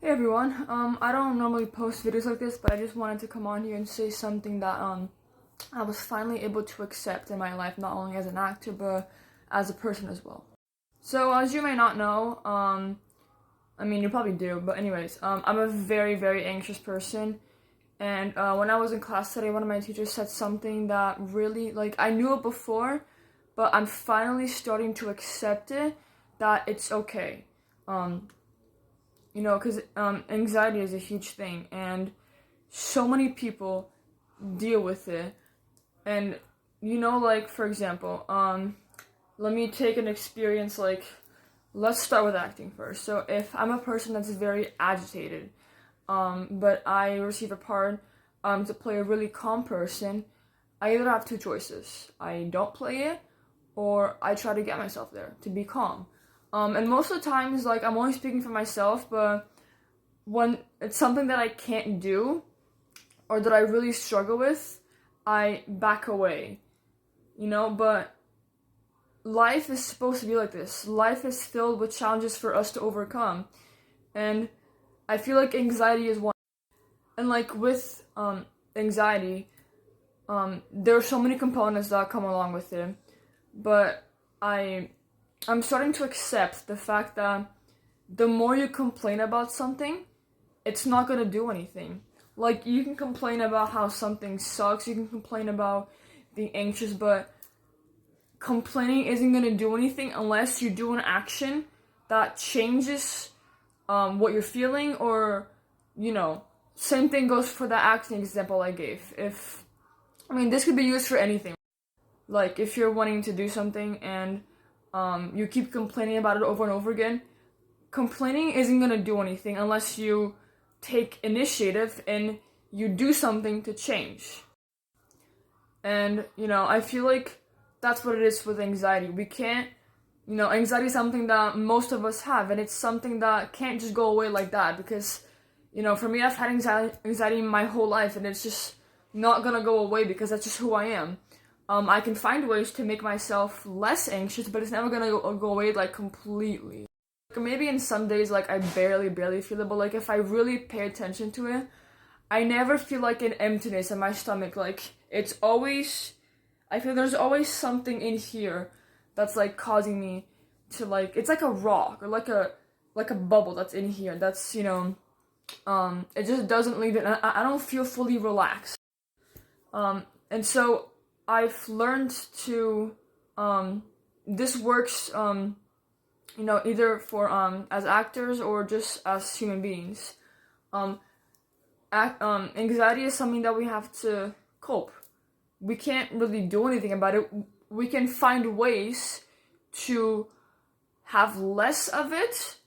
Hey everyone, I don't normally post videos like this, but I just wanted to come on here and say something that I was finally able to accept in my life, not only as an actor, but as a person as well. So, as you may not know, I mean, you probably do, but anyways, I'm a very, very anxious person, and when I was in class today, one of my teachers said something that really, like, I knew it before, but I'm finally starting to accept it, that it's okay. Because anxiety is a huge thing, and so many people deal with it. And like, for example, let me take an experience. Like, let's start with acting first. So if I'm a person that's very agitated, but I receive a part to play a really calm person, I either have two choices: I don't play it, or I try to get myself there to be calm. And most of the times, like, I'm only speaking for myself, but when it's something that I can't do or that I really struggle with, I back away, but life is supposed to be like this. Life is filled with challenges for us to overcome, and I feel like anxiety is one. And like with anxiety, there are so many components that come along with it, but I'm starting to accept the fact that the more you complain about something, it's not gonna do anything. Like, you can complain about how something sucks, you can complain about being anxious, but complaining isn't gonna do anything unless you do an action that changes what you're feeling, or, same thing goes for the acting example I gave. This could be used for anything. Like, if you're wanting to do something and you keep complaining about it over and over again, complaining isn't gonna do anything unless you take initiative and you do something to change. And, I feel like that's what it is with anxiety. We can't, anxiety is something that most of us have, and it's something that can't just go away like that, because, for me, I've had anxiety my whole life, and it's just not gonna go away because that's just who I am. I can find ways to make myself less anxious, but it's never gonna go away, like, completely. Maybe in some days, like, I barely feel it, but, like, if I really pay attention to it, I never feel like an emptiness in my stomach. Like, it's always, I feel there's always something in here that's, like, causing me to, like, it's like a rock, or like a bubble that's in here that's, it just doesn't leave it. I don't feel fully relaxed. And so I've learned to, this works, either for as actors or just as human beings. Anxiety is something that we have to cope. We can't really do anything about it. We can find ways to have less of it,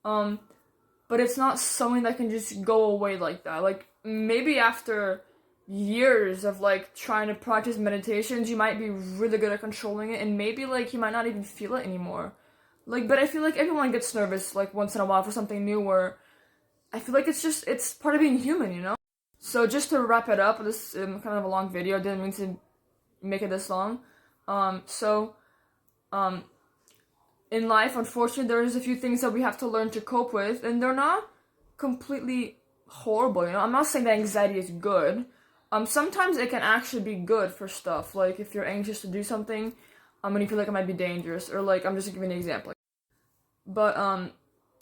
but it's not something that can just go away like that. Like, maybe after years of, like, trying to practice meditations, you might be really good at controlling it, and maybe, like, you might not even feel it anymore. Like, but I feel like everyone gets nervous, like, once in a while for something new, where I feel like it's part of being human. So just to wrap it up, this is kind of a long video, I didn't mean to make it this long. In life, unfortunately, there's a few things that we have to learn to cope with, and they're not completely horrible, I'm not saying that anxiety is good. Sometimes it can actually be good for stuff, like if you're anxious to do something, and you feel like it might be dangerous, or, like, I'm just giving an example. But,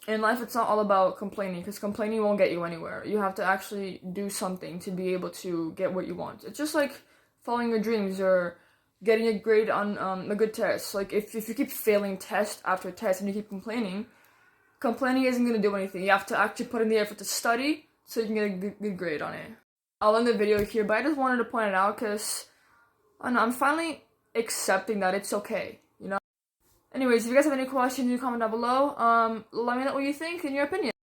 in life, it's not all about complaining, because complaining won't get you anywhere. You have to actually do something to be able to get what you want. It's just like following your dreams, or getting a grade on a good test. Like, if you keep failing test after test and you keep complaining isn't going to do anything. You have to actually put in the effort to study so you can get a good grade on it. I'll end the video here, but I just wanted to point it out because I'm finally accepting that it's okay, Anyways, if you guys have any questions, you comment down below. Let me know what you think and your opinion.